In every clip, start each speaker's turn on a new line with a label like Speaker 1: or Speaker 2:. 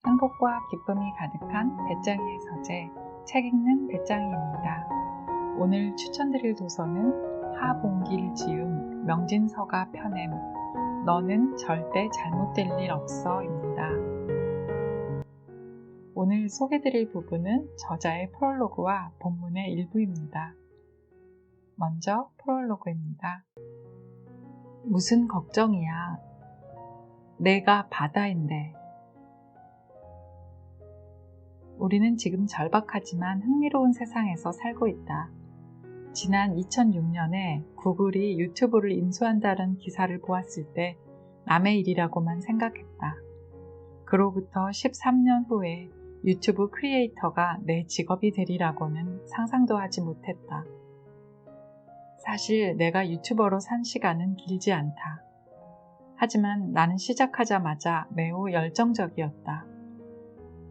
Speaker 1: 행복과 기쁨이 가득한 배짱이의 서재, 책 읽는 배짱이입니다. 오늘 추천드릴 도서는 하봉길 지음 명진서가 펴냄 너는 절대 잘못될 일 없어입니다. 오늘 소개드릴 부분은 저자의 프롤로그와 본문의 일부입니다. 먼저 프롤로그입니다. 무슨 걱정이야? 내가 바다인데. 우리는 지금 절박하지만 흥미로운 세상에서 살고 있다. 지난 2006년에 구글이 유튜브를 인수한다는 기사를 보았을 때 남의 일이라고만 생각했다. 그로부터 13년 후에 유튜브 크리에이터가 내 직업이 되리라고는 상상도 하지 못했다. 사실 내가 유튜버로 산 시간은 길지 않다. 하지만 나는 시작하자마자 매우 열정적이었다.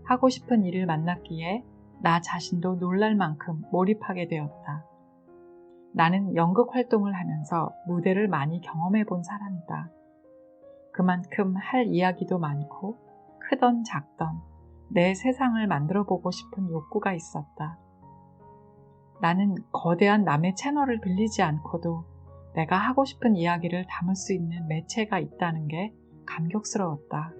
Speaker 1: 하고 싶은 일을 만났기에 나 자신도 놀랄 만큼 몰입하게 되었다. 나는 연극 활동을 하면서 무대를 많이 경험해 본 사람이다. 그만큼 할 이야기도 많고 크던 작던 내 세상을 만들어 보고 싶은 욕구가 있었다. 나는 거대한 남의 채널을 빌리지 않고도 내가 하고 싶은 이야기를 담을 수 있는 매체가 있다는 게 감격스러웠다.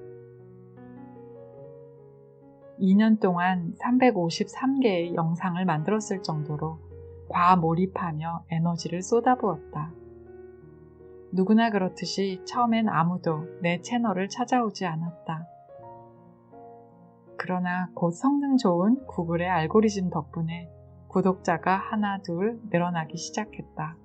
Speaker 1: 2년 동안 353개의 영상을 만들었을 정도로 과몰입하며 에너지를 쏟아부었다. 누구나 그렇듯이 처음엔 아무도 내 채널을 찾아오지 않았다. 그러나 곧 성능 좋은 구글의 알고리즘 덕분에 구독자가 하나 둘 늘어나기 시작했다.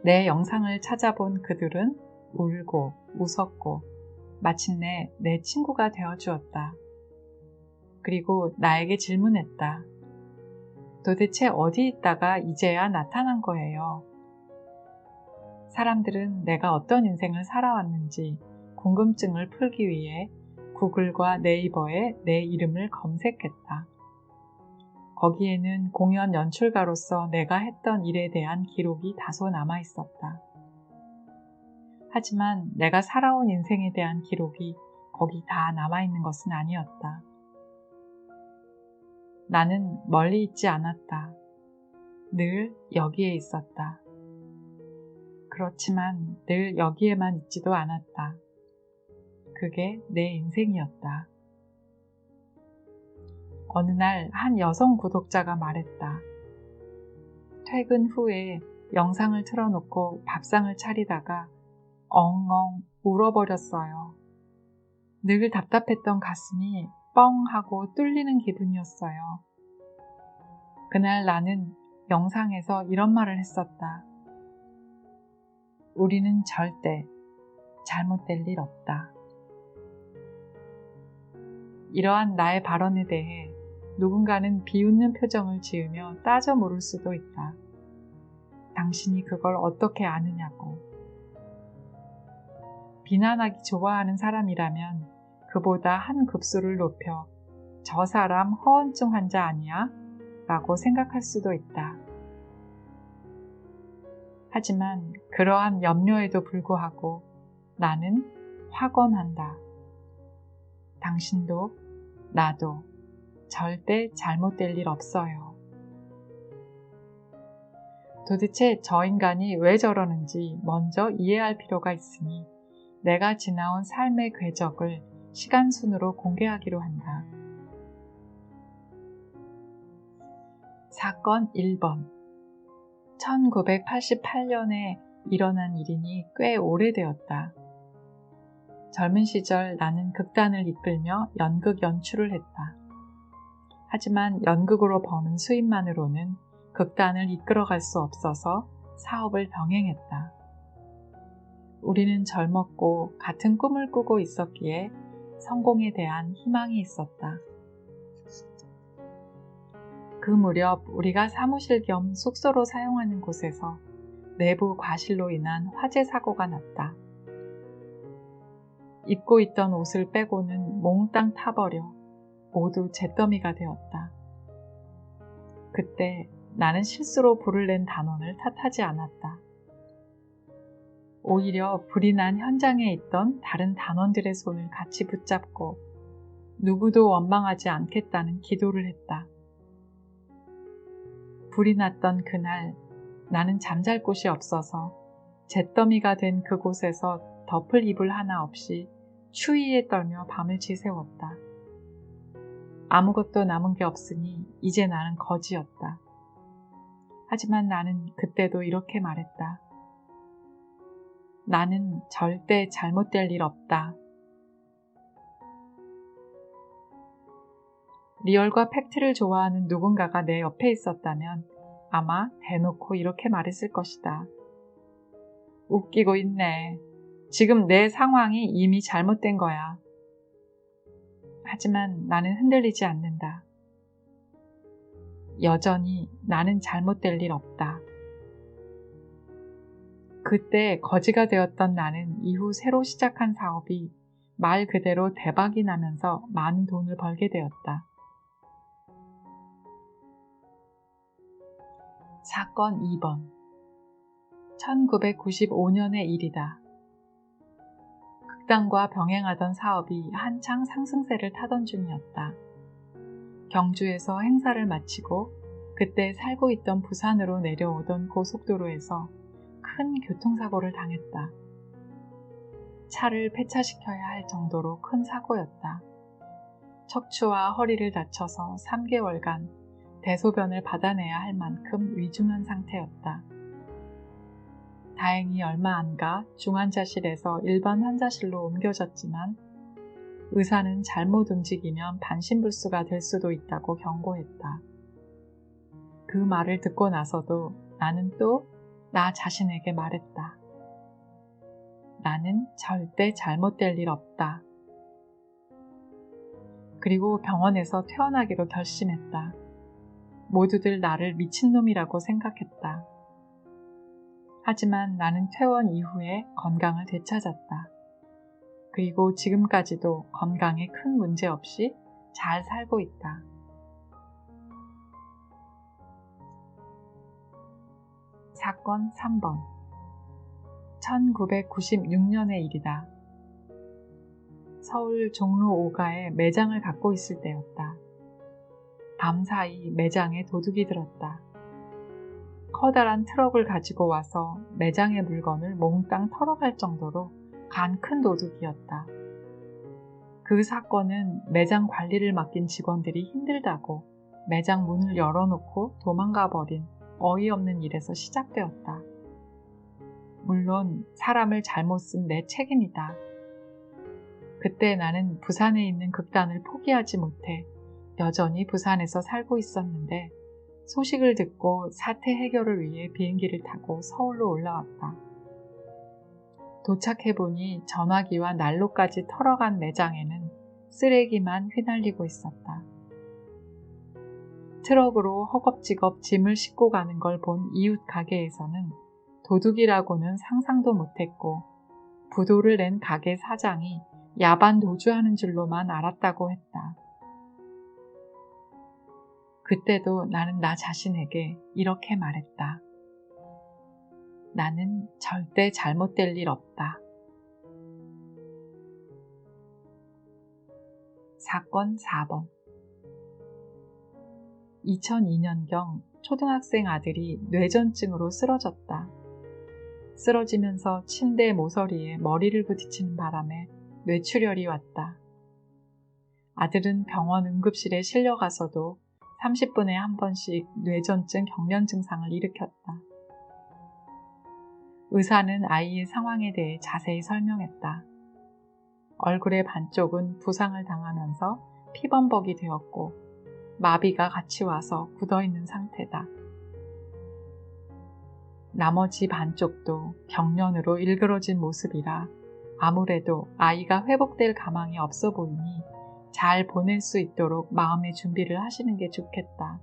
Speaker 1: 내 영상을 찾아본 그들은 울고 웃었고 마침내 내 친구가 되어주었다. 그리고 나에게 질문했다. 도대체 어디 있다가 이제야 나타난 거예요? 사람들은 내가 어떤 인생을 살아왔는지 궁금증을 풀기 위해 구글과 네이버에 내 이름을 검색했다. 거기에는 공연 연출가로서 내가 했던 일에 대한 기록이 다소 남아 있었다. 하지만 내가 살아온 인생에 대한 기록이 거기 다 남아있는 것은 아니었다. 나는 멀리 있지 않았다. 늘 여기에 있었다. 그렇지만 늘 여기에만 있지도 않았다. 그게 내 인생이었다. 어느 날 한 여성 구독자가 말했다. 퇴근 후에 영상을 틀어놓고 밥상을 차리다가 엉엉 울어버렸어요. 늘 답답했던 가슴이 뻥 하고 뚫리는 기분이었어요. 그날 나는 영상에서 이런 말을 했었다. 우리는 절대 잘못될 일 없다. 이러한 나의 발언에 대해 누군가는 비웃는 표정을 지으며 따져 물을 수도 있다. 당신이 그걸 어떻게 아느냐고. 비난하기 좋아하는 사람이라면 그보다 한 급수를 높여 저 사람 허언증 환자 아니야? 라고 생각할 수도 있다. 하지만 그러한 염려에도 불구하고 나는 확언한다. 당신도 나도 절대 잘못될 일 없어요. 도대체 저 인간이 왜 저러는지 먼저 이해할 필요가 있으니 내가 지나온 삶의 궤적을 시간순으로 공개하기로 한다. 사건 1번 1988년에 일어난 일이니 꽤 오래되었다. 젊은 시절 나는 극단을 이끌며 연극 연출을 했다. 하지만 연극으로 버는 수입만으로는 극단을 이끌어갈 수 없어서 사업을 병행했다. 우리는 젊었고 같은 꿈을 꾸고 있었기에 성공에 대한 희망이 있었다. 그 무렵 우리가 사무실 겸 숙소로 사용하는 곳에서 내부 과실로 인한 화재 사고가 났다. 입고 있던 옷을 빼고는 몽땅 타버려 모두 잿더미가 되었다. 그때 나는 실수로 불을 낸 단원을 탓하지 않았다. 오히려 불이 난 현장에 있던 다른 단원들의 손을 같이 붙잡고 누구도 원망하지 않겠다는 기도를 했다. 불이 났던 그날 나는 잠잘 곳이 없어서 잿더미가 된 그곳에서 덮을 이불 하나 없이 추위에 떨며 밤을 지새웠다. 아무것도 남은 게 없으니 이제 나는 거지였다. 하지만 나는 그때도 이렇게 말했다. 나는 절대 잘못될 일 없다. 리얼과 팩트를 좋아하는 누군가가 내 옆에 있었다면 아마 대놓고 이렇게 말했을 것이다. 웃기고 있네. 지금 내 상황이 이미 잘못된 거야. 하지만 나는 흔들리지 않는다. 여전히 나는 잘못될 일 없다. 그때 거지가 되었던 나는 이후 새로 시작한 사업이 말 그대로 대박이 나면서 많은 돈을 벌게 되었다. 사건 2번. 1995년의 일이다. 극단과 병행하던 사업이 한창 상승세를 타던 중이었다. 경주에서 행사를 마치고 그때 살고 있던 부산으로 내려오던 고속도로에서 큰 교통사고를 당했다. 차를 폐차시켜야 할 정도로 큰 사고였다. 척추와 허리를 다쳐서 3개월간 대소변을 받아내야 할 만큼 위중한 상태였다. 다행히 얼마 안 가 중환자실에서 일반 환자실로 옮겨졌지만 의사는 잘못 움직이면 반신불수가 될 수도 있다고 경고했다. 그 말을 듣고 나서도 나는 또 나 자신에게 말했다. 나는 절대 잘못될 일 없다. 그리고 병원에서 퇴원하기로 결심했다. 모두들 나를 미친놈이라고 생각했다. 하지만 나는 퇴원 이후에 건강을 되찾았다. 그리고 지금까지도 건강에 큰 문제 없이 잘 살고 있다. 사건 3번. 1996년의 일이다. 서울 종로 5가에 매장을 갖고 있을 때였다. 밤사이 매장에 도둑이 들었다. 커다란 트럭을 가지고 와서 매장의 물건을 몽땅 털어갈 정도로 간 큰 도둑이었다. 그 사건은 매장 관리를 맡긴 직원들이 힘들다고 매장 문을 열어놓고 도망가 버린 어이없는 일에서 시작되었다. 물론 사람을 잘못 쓴 내 책임이다. 그때 나는 부산에 있는 극단을 포기하지 못해 여전히 부산에서 살고 있었는데 소식을 듣고 사태 해결을 위해 비행기를 타고 서울로 올라왔다. 도착해보니 전화기와 난로까지 털어간 매장에는 쓰레기만 휘날리고 있었다. 트럭으로 허겁지겁 짐을 싣고 가는 걸 본 이웃 가게에서는 도둑이라고는 상상도 못했고 부도를 낸 가게 사장이 야반 도주하는 줄로만 알았다고 했다. 그때도 나는 나 자신에게 이렇게 말했다. 나는 절대 잘못될 일 없다. 사건 4번. 2002년경 초등학생 아들이 뇌전증으로 쓰러졌다. 쓰러지면서 침대 모서리에 머리를 부딪히는 바람에 뇌출혈이 왔다. 아들은 병원 응급실에 실려가서도 30분에 한 번씩 뇌전증 경련 증상을 일으켰다. 의사는 아이의 상황에 대해 자세히 설명했다. 얼굴의 반쪽은 부상을 당하면서 피범벅이 되었고 마비가 같이 와서 굳어있는 상태다. 나머지 반쪽도 경련으로 일그러진 모습이라 아무래도 아이가 회복될 가망이 없어 보이니 잘 보낼 수 있도록 마음의 준비를 하시는 게 좋겠다.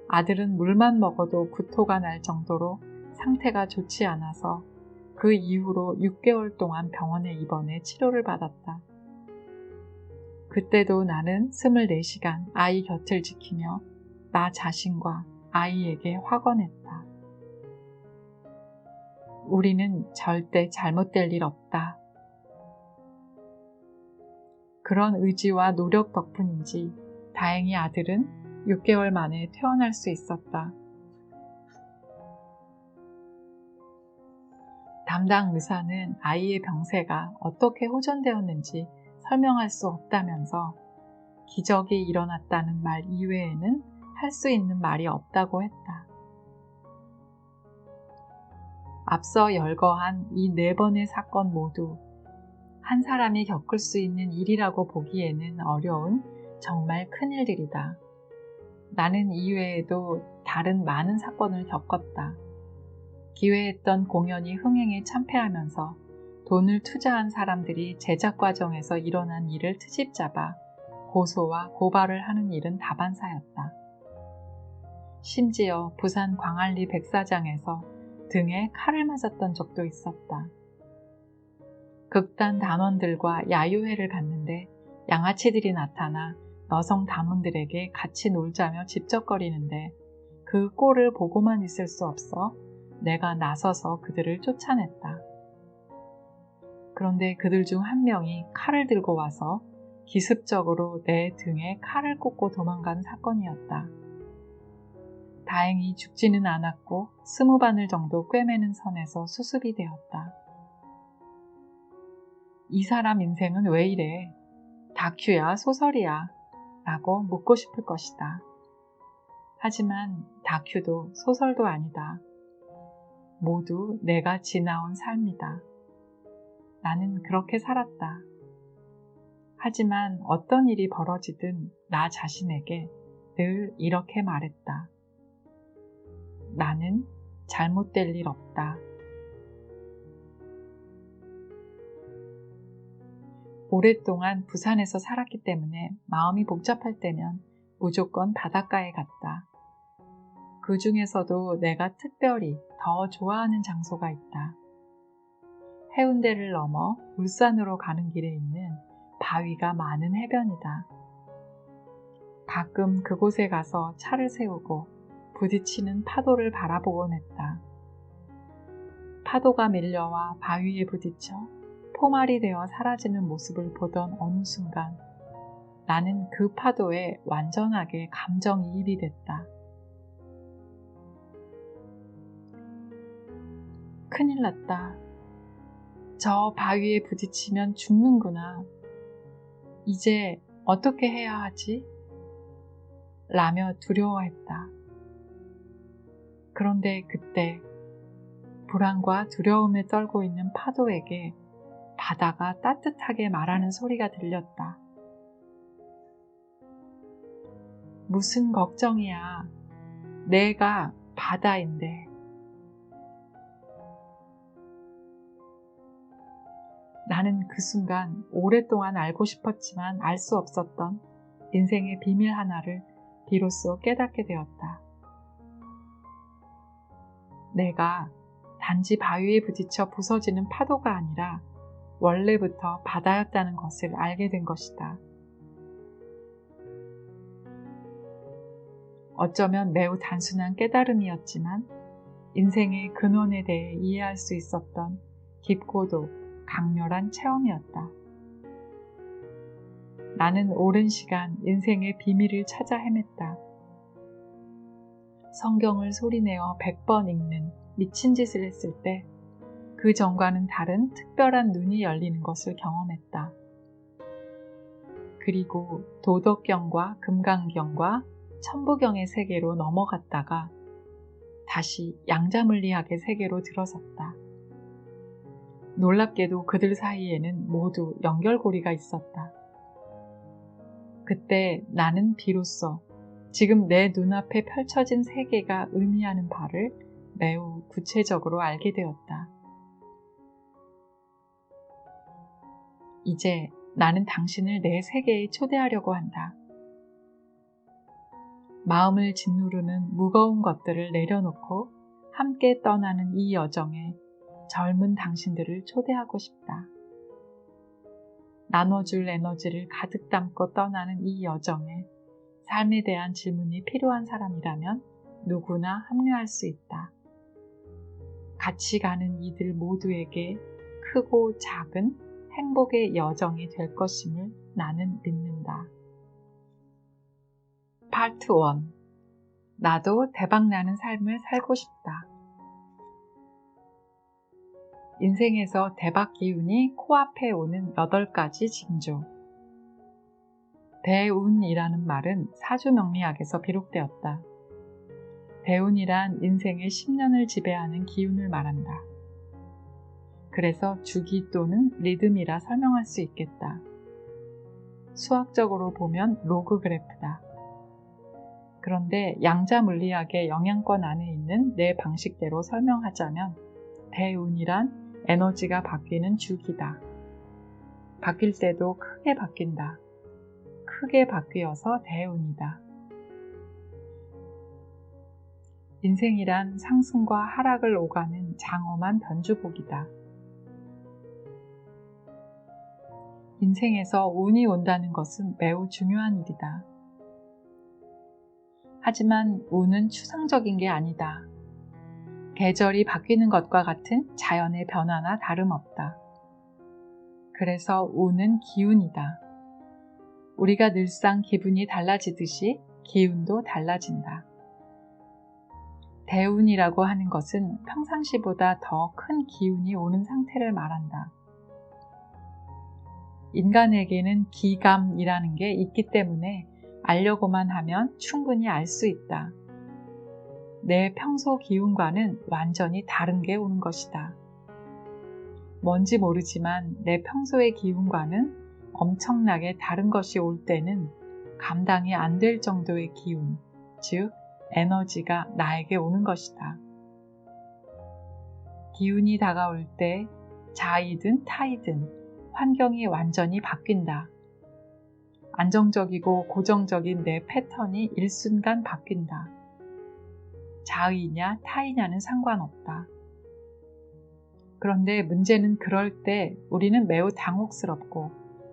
Speaker 1: 아들은 물만 먹어도 구토가 날 정도로 상태가 좋지 않아서 그 이후로 6개월 동안 병원에 입원해 치료를 받았다. 그때도 나는 24시간 아이 곁을 지키며 나 자신과 아이에게 확언했다. 우리는 절대 잘못될 일 없다. 그런 의지와 노력 덕분인지 다행히 아들은 6개월 만에 퇴원할 수 있었다. 담당 의사는 아이의 병세가 어떻게 호전되었는지 설명할 수 없다면서 기적이 일어났다는 말 이외에는 할 수 있는 말이 없다고 했다. 앞서 열거한 이 4번의 사건 모두 한 사람이 겪을 수 있는 일이라고 보기에는 어려운 정말 큰 일들이다. 나는 이외에도 다른 많은 사건을 겪었다. 기획했던 공연이 흥행에 참패하면서 돈을 투자한 사람들이 제작 과정에서 일어난 일을 트집 잡아 고소와 고발을 하는 일은 다반사였다. 심지어 부산 광안리 백사장에서 등에 칼을 맞았던 적도 있었다. 극단 단원들과 야유회를 갔는데 양아치들이 나타나 여성 단원들에게 같이 놀자며 집적거리는데 그 꼴을 보고만 있을 수 없어 내가 나서서 그들을 쫓아냈다. 그런데 그들 중 한 명이 칼을 들고 와서 기습적으로 내 등에 칼을 꽂고 도망간 사건이었다. 다행히 죽지는 않았고 20바늘 정도 꿰매는 선에서 수습이 되었다. 이 사람 인생은 왜 이래? 다큐야, 소설이야? 라고 묻고 싶을 것이다. 하지만 다큐도 소설도 아니다. 모두 내가 지나온 삶이다. 나는 그렇게 살았다. 하지만 어떤 일이 벌어지든 나 자신에게 늘 이렇게 말했다. 나는 잘못될 일 없다. 오랫동안 부산에서 살았기 때문에 마음이 복잡할 때면 무조건 바닷가에 갔다. 그 중에서도 내가 특별히 더 좋아하는 장소가 있다. 해운대를 넘어 울산으로 가는 길에 있는 바위가 많은 해변이다. 가끔 그곳에 가서 차를 세우고 부딪히는 파도를 바라보곤 했다. 파도가 밀려와 바위에 부딪혀 포말이 되어 사라지는 모습을 보던 어느 순간 나는 그 파도에 완전하게 감정이입이 됐다. 큰일 났다. 저 바위에 부딪히면 죽는구나. 이제 어떻게 해야 하지? 라며 두려워했다. 그런데 그때 불안과 두려움에 떨고 있는 파도에게 바다가 따뜻하게 말하는 소리가 들렸다. 무슨 걱정이야. 내가 바다인데. 나는 그 순간 오랫동안 알고 싶었지만 알 수 없었던 인생의 비밀 하나를 비로소 깨닫게 되었다. 내가 단지 바위에 부딪혀 부서지는 파도가 아니라 원래부터 바다였다는 것을 알게 된 것이다. 어쩌면 매우 단순한 깨달음이었지만 인생의 근원에 대해 이해할 수 있었던 깊고도 강렬한 체험이었다. 나는 오랜 시간 인생의 비밀을 찾아 헤맸다. 성경을 소리내어 100번 읽는 미친 짓을 했을 때 그 전과는 다른 특별한 눈이 열리는 것을 경험했다. 그리고 도덕경과 금강경과 천부경의 세계로 넘어갔다가 다시 양자물리학의 세계로 들어섰다. 놀랍게도 그들 사이에는 모두 연결고리가 있었다. 그때 나는 비로소 지금 내 눈앞에 펼쳐진 세계가 의미하는 바를 매우 구체적으로 알게 되었다. 이제 나는 당신을 내 세계에 초대하려고 한다. 마음을 짓누르는 무거운 것들을 내려놓고 함께 떠나는 이 여정에 젊은 당신들을 초대하고 싶다. 나눠줄 에너지를 가득 담고 떠나는 이 여정에 삶에 대한 질문이 필요한 사람이라면 누구나 합류할 수 있다. 같이 가는 이들 모두에게 크고 작은 행복의 여정이 될 것임을 나는 믿는다. 파트 1. 나도 대박나는 삶을 살고 싶다. 인생에서 대박 기운이 코앞에 오는 8가지 징조. 대운이라는 말은 사주명리학에서 비롯되었다. 대운이란 인생의 10년을 지배하는 기운을 말한다. 그래서 주기 또는 리듬이라 설명할 수 있겠다. 수학적으로 보면 로그 그래프다. 그런데 양자 물리학의 영향권 안에 있는 내 방식대로 설명하자면 대운이란 에너지가 바뀌는 주기다. 바뀔 때도 크게 바뀐다. 크게 바뀌어서 대운이다. 인생이란 상승과 하락을 오가는 장엄한 변주곡이다. 인생에서 운이 온다는 것은 매우 중요한 일이다. 하지만 운은 추상적인 게 아니다. 계절이 바뀌는 것과 같은 자연의 변화나 다름없다. 그래서 운은 기운이다. 우리가 늘상 기분이 달라지듯이 기운도 달라진다. 대운이라고 하는 것은 평상시보다 더 큰 기운이 오는 상태를 말한다. 인간에게는 기감이라는 게 있기 때문에 알려고만 하면 충분히 알 수 있다. 내 평소 기운과는 완전히 다른 게 오는 것이다. 뭔지 모르지만 내 평소의 기운과는 엄청나게 다른 것이 올 때는 감당이 안 될 정도의 기운, 즉 에너지가 나에게 오는 것이다. 기운이 다가올 때 자이든 타이든 환경이 완전히 바뀐다. 안정적이고 고정적인 내 패턴이 일순간 바뀐다. 자의냐 타의냐는 상관없다. 그런데 문제는 그럴 때 우리는 매우 당혹스럽고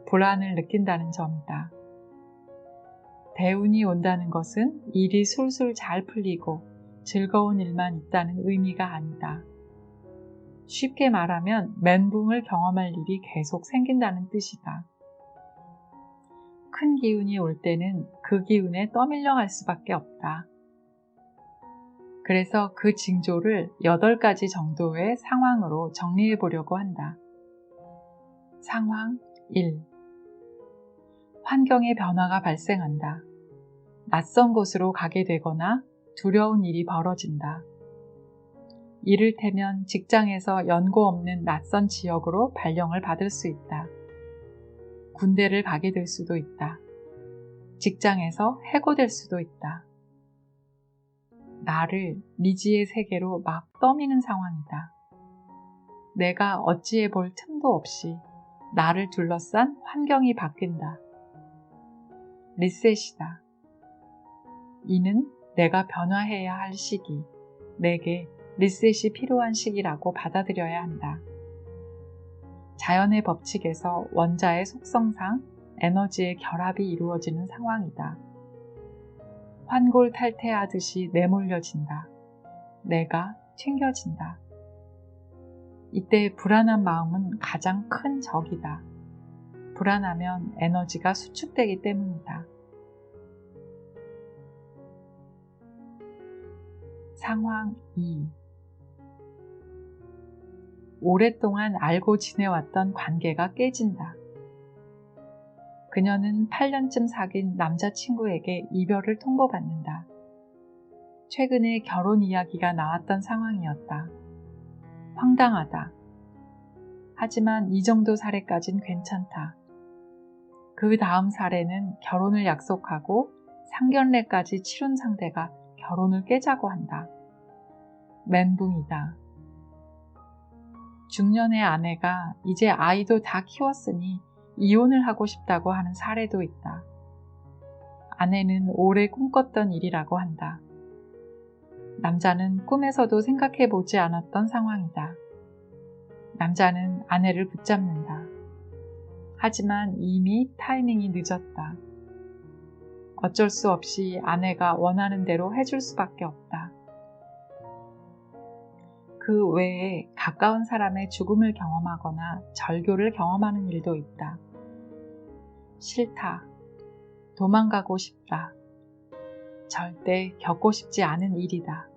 Speaker 1: 불안을 느낀다는 점이다. 대운이 온다는 것은 일이 술술 잘 풀리고 즐거운 일만 있다는 의미가 아니다. 쉽게 말하면 멘붕을 경험할 일이 계속 생긴다는 뜻이다. 큰 기운이 올 때는 그 기운에 떠밀려 갈 수밖에 없다. 그래서 그 징조를 8가지 정도의 상황으로 정리해 보려고 한다. 상황 1. 환경의 변화가 발생한다. 낯선 곳으로 가게 되거나 두려운 일이 벌어진다. 이를테면 직장에서 연고 없는 낯선 지역으로 발령을 받을 수 있다. 군대를 가게 될 수도 있다. 직장에서 해고될 수도 있다. 나를 미지의 세계로 막 떠미는 상황이다. 내가 어찌해 볼 틈도 없이 나를 둘러싼 환경이 바뀐다. 리셋이다. 이는 내가 변화해야 할 시기, 내게 리셋이 필요한 시기라고 받아들여야 한다. 자연의 법칙에서 원자의 속성상 에너지의 결합이 이루어지는 상황이다. 환골탈태하듯이 내몰려진다. 내가 튕겨진다. 이때 불안한 마음은 가장 큰 적이다. 불안하면 에너지가 수축되기 때문이다. 상황 2. 오랫동안 알고 지내왔던 관계가 깨진다. 그녀는 8년쯤 사귄 남자친구에게 이별을 통보받는다. 최근에 결혼 이야기가 나왔던 상황이었다. 황당하다. 하지만 이 정도 사례까진 괜찮다. 그 다음 사례는 결혼을 약속하고 상견례까지 치룬 상대가 결혼을 깨자고 한다. 멘붕이다. 중년의 아내가 이제 아이도 다 키웠으니 이혼을 하고 싶다고 하는 사례도 있다. 아내는 오래 꿈꿨던 일이라고 한다. 남자는 꿈에서도 생각해보지 않았던 상황이다. 남자는 아내를 붙잡는다. 하지만 이미 타이밍이 늦었다. 어쩔 수 없이 아내가 원하는 대로 해줄 수밖에 없다. 그 외에 가까운 사람의 죽음을 경험하거나 절교를 경험하는 일도 있다. 싫다. 도망가고 싶다. 절대 겪고 싶지 않은 일이다.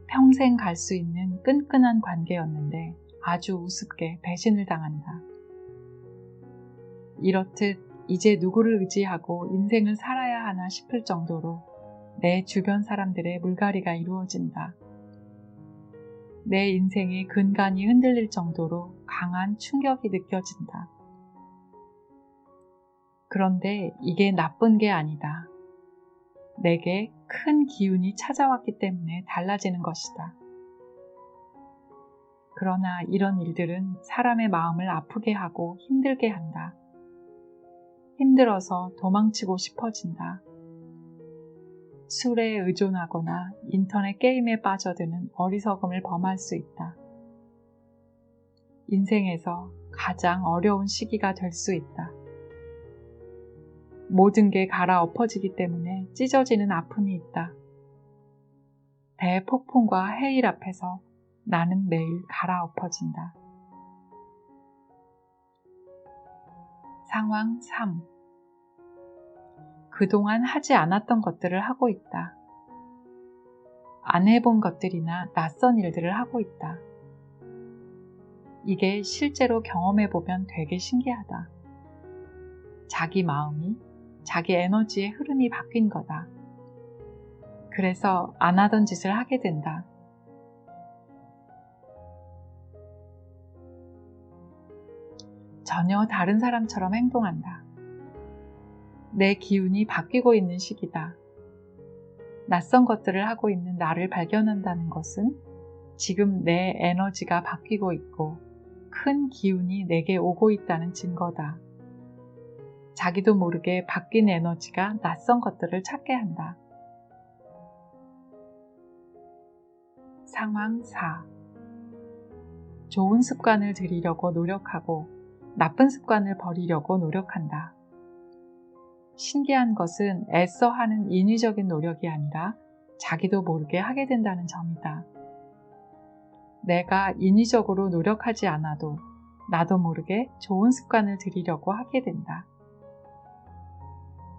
Speaker 1: 평생 갈 수 있는 끈끈한 관계였는데 아주 우습게 배신을 당한다. 이렇듯 이제 누구를 의지하고 인생을 살아야 하나 싶을 정도로 내 주변 사람들의 물갈이가 이루어진다. 내 인생의 근간이 흔들릴 정도로 강한 충격이 느껴진다. 그런데 이게 나쁜 게 아니다. 내게 큰 기운이 찾아왔기 때문에 달라지는 것이다. 그러나 이런 일들은 사람의 마음을 아프게 하고 힘들게 한다. 힘들어서 도망치고 싶어진다. 술에 의존하거나 인터넷 게임에 빠져드는 어리석음을 범할 수 있다. 인생에서 가장 어려운 시기가 될 수 있다. 모든 게 갈아엎어지기 때문에 찢어지는 아픔이 있다. 대폭풍과 해일 앞에서 나는 매일 갈아엎어진다. 상황 3. 그동안 하지 않았던 것들을 하고 있다. 안 해본 것들이나 낯선 일들을 하고 있다. 이게 실제로 경험해보면 되게 신기하다. 자기 마음이, 자기 에너지의 흐름이 바뀐 거다. 그래서 안 하던 짓을 하게 된다. 전혀 다른 사람처럼 행동한다. 내 기운이 바뀌고 있는 시기다. 낯선 것들을 하고 있는 나를 발견한다는 것은 지금 내 에너지가 바뀌고 있고 큰 기운이 내게 오고 있다는 증거다. 자기도 모르게 바뀐 에너지가 낯선 것들을 찾게 한다. 상황 4. 좋은 습관을 들이려고 노력하고 나쁜 습관을 버리려고 노력한다. 신기한 것은 애써 하는 인위적인 노력이 아니라 자기도 모르게 하게 된다는 점이다. 내가 인위적으로 노력하지 않아도 나도 모르게 좋은 습관을 들이려고 하게 된다.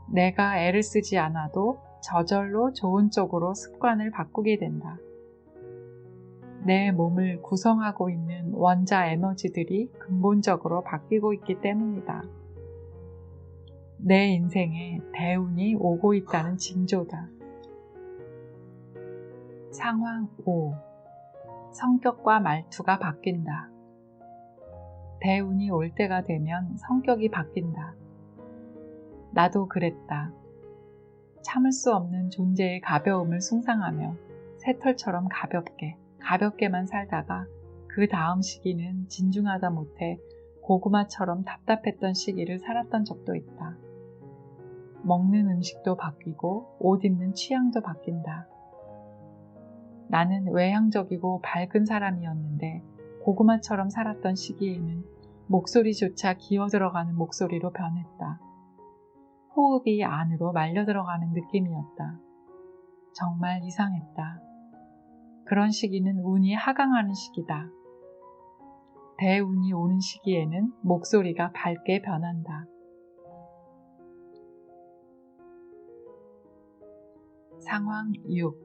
Speaker 1: 내가 애를 쓰지 않아도 저절로 좋은 쪽으로 습관을 바꾸게 된다. 내 몸을 구성하고 있는 원자 에너지들이 근본적으로 바뀌고 있기 때문이다. 내 인생에 대운이 오고 있다는 징조다. 상황 5. 성격과 말투가 바뀐다. 대운이 올 때가 되면 성격이 바뀐다. 나도 그랬다. 참을 수 없는 존재의 가벼움을 숭상하며 새털처럼 가볍게만 살다가 그 다음 시기는 진중하다 못해 고구마처럼 답답했던 시기를 살았던 적도 있다. 먹는 음식도 바뀌고 옷 입는 취향도 바뀐다. 나는 외향적이고 밝은 사람이었는데 고구마처럼 살았던 시기에는 목소리조차 기어들어가는 목소리로 변했다. 호흡이 안으로 말려 들어가는 느낌이었다. 정말 이상했다. 그런 시기는 운이 하강하는 시기다. 대운이 오는 시기에는 목소리가 밝게 변한다. 상황 6.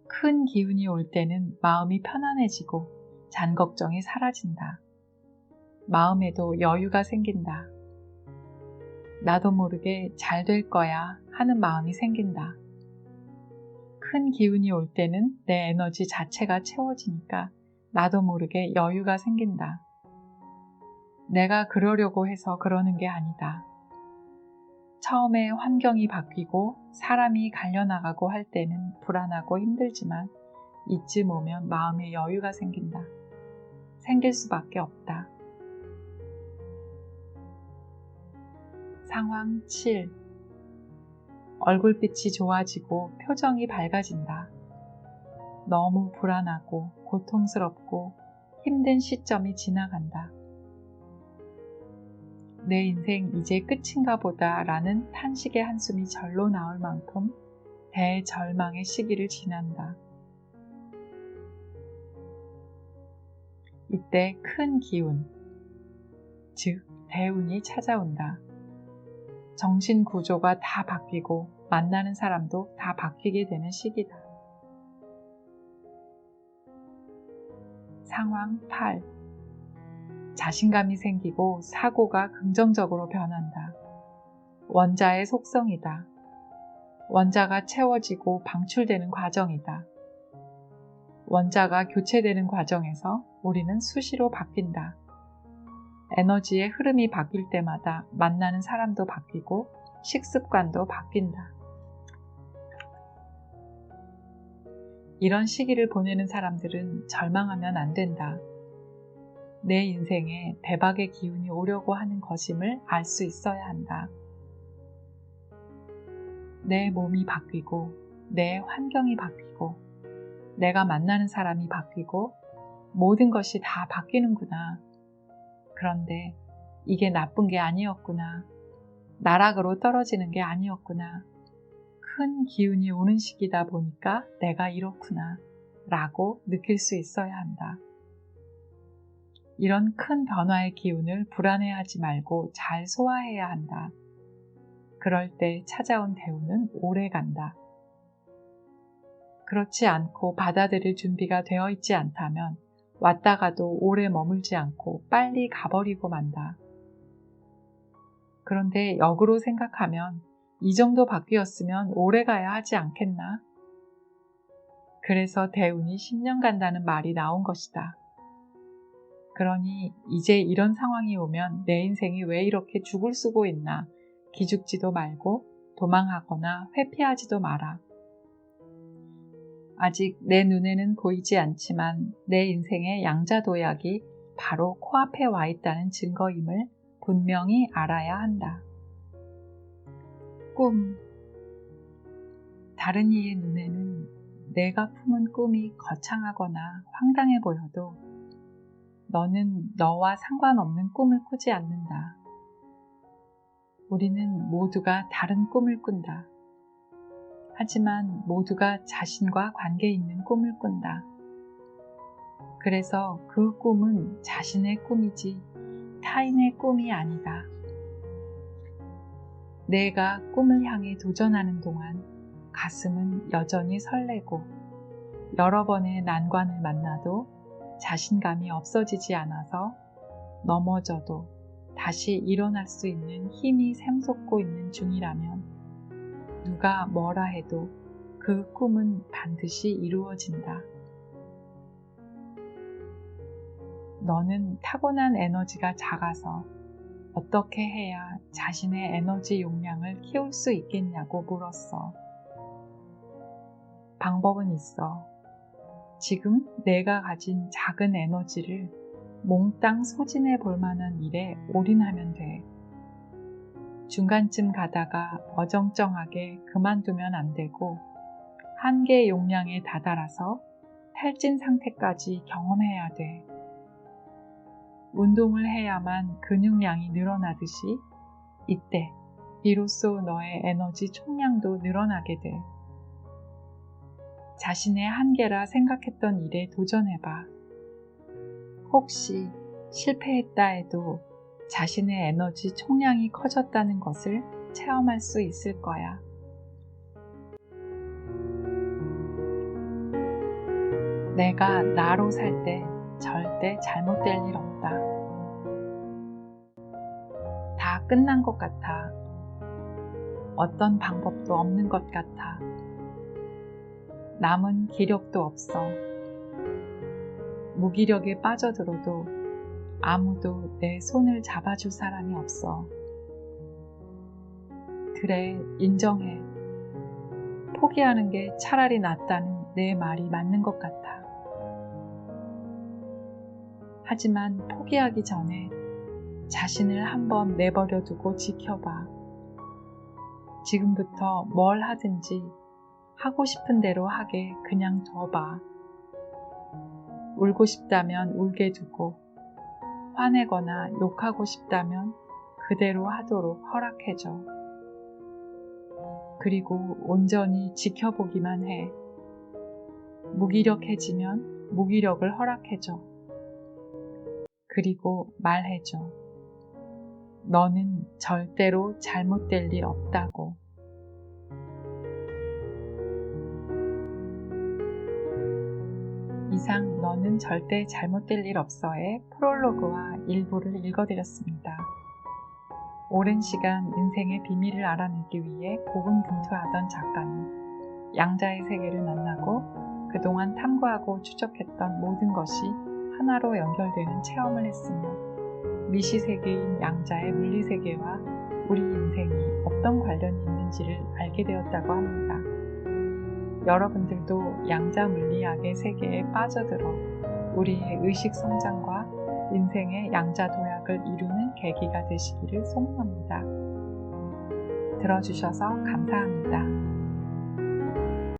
Speaker 1: 큰 기운이 올 때는 마음이 편안해지고 잔 걱정이 사라진다. 마음에도 여유가 생긴다. 나도 모르게 잘 될 거야 하는 마음이 생긴다. 큰 기운이 올 때는 내 에너지 자체가 채워지니까 나도 모르게 여유가 생긴다. 내가 그러려고 해서 그러는 게 아니다. 처음에 환경이 바뀌고 사람이 갈려나가고 할 때는 불안하고 힘들지만 이쯤 오면 마음에 여유가 생긴다. 생길 수밖에 없다. 상황 7. 얼굴빛이 좋아지고 표정이 밝아진다. 너무 불안하고 고통스럽고 힘든 시점이 지나간다. 내 인생 이제 끝인가 보다 라는 탄식의 한숨이 절로 나올 만큼 대절망의 시기를 지난다. 이때 큰 기운, 즉 대운이 찾아온다. 정신 구조가 다 바뀌고 만나는 사람도 다 바뀌게 되는 시기다. 상황 8. 자신감이 생기고 사고가 긍정적으로 변한다. 원자의 속성이다. 원자가 채워지고 방출되는 과정이다. 원자가 교체되는 과정에서 우리는 수시로 바뀐다. 에너지의 흐름이 바뀔 때마다 만나는 사람도 바뀌고 식습관도 바뀐다. 이런 시기를 보내는 사람들은 절망하면 안 된다. 내 인생에 대박의 기운이 오려고 하는 것임을 알 수 있어야 한다. 내 몸이 바뀌고 내 환경이 바뀌고 내가 만나는 사람이 바뀌고 모든 것이 다 바뀌는구나. 그런데 이게 나쁜 게 아니었구나. 나락으로 떨어지는 게 아니었구나. 큰 기운이 오는 시기다 보니까 내가 이렇구나. 라고 느낄 수 있어야 한다. 이런 큰 변화의 기운을 불안해하지 말고 잘 소화해야 한다. 그럴 때 찾아온 대운은 오래 간다. 그렇지 않고 받아들일 준비가 되어 있지 않다면 왔다가도 오래 머물지 않고 빨리 가버리고 만다. 그런데 역으로 생각하면 이 정도 바뀌었으면 오래 가야 하지 않겠나? 그래서 대운이 10년 간다는 말이 나온 것이다. 그러니 이제 이런 상황이 오면 내 인생이 왜 이렇게 죽을 쓰고 있나 기죽지도 말고 도망하거나 회피하지도 마라. 아직 내 눈에는 보이지 않지만 내 인생의 양자도약이 바로 코앞에 와 있다는 증거임을 분명히 알아야 한다. 꿈. 다른 이의 눈에는 내가 품은 꿈이 거창하거나 황당해 보여도 너는 너와 상관없는 꿈을 꾸지 않는다. 우리는 모두가 다른 꿈을 꾼다. 하지만 모두가 자신과 관계 있는 꿈을 꾼다. 그래서 그 꿈은 자신의 꿈이지 타인의 꿈이 아니다. 내가 꿈을 향해 도전하는 동안 가슴은 여전히 설레고 여러 번의 난관을 만나도 자신감이 없어지지 않아서 넘어져도 다시 일어날 수 있는 힘이 샘솟고 있는 중이라면 누가 뭐라 해도 그 꿈은 반드시 이루어진다. 너는 타고난 에너지가 작아서 어떻게 해야 자신의 에너지 용량을 키울 수 있겠냐고 물었어. 방법은 있어. 지금 내가 가진 작은 에너지를 몽땅 소진해 볼 만한 일에 올인하면 돼. 중간쯤 가다가 어정쩡하게 그만두면 안 되고 한계 용량에 다다라서 탈진 상태까지 경험해야 돼. 운동을 해야만 근육량이 늘어나듯이 이때 비로소 너의 에너지 총량도 늘어나게 돼. 자신의 한계라 생각했던 일에 도전해봐. 혹시 실패했다 해도 자신의 에너지 총량이 커졌다는 것을 체험할 수 있을 거야. 내가 나로 살 때 절대 잘못될 일 없다. 다 끝난 것 같아. 어떤 방법도 없는 것 같아. 남은 기력도 없어. 무기력에 빠져들어도 아무도 내 손을 잡아줄 사람이 없어. 그래, 인정해. 포기하는 게 차라리 낫다는 내 말이 맞는 것 같아. 하지만 포기하기 전에 자신을 한번 내버려 두고 지켜봐. 지금부터 뭘 하든지 하고 싶은 대로 하게 그냥 둬봐. 울고 싶다면 울게 두고 화내거나 욕하고 싶다면 그대로 하도록 허락해줘. 그리고 온전히 지켜보기만 해. 무기력해지면 무기력을 허락해줘. 그리고 말해줘. 너는 절대로 잘못될 일 없다고. 이상 너는 절대 잘못될 일 없어의 프롤로그와 일부를 읽어드렸습니다. 오랜 시간 인생의 비밀을 알아내기 위해 고군분투하던 작가는 양자의 세계를 만나고 그동안 탐구하고 추적했던 모든 것이 하나로 연결되는 체험을 했으며 미시세계인 양자의 물리세계와 우리 인생이 어떤 관련이 있는지를 알게 되었다고 합니다. 여러분들도 양자 물리학의 세계에 빠져들어 우리의 의식 성장과 인생의 양자 도약을 이루는 계기가 되시기를 소망합니다. 들어주셔서 감사합니다.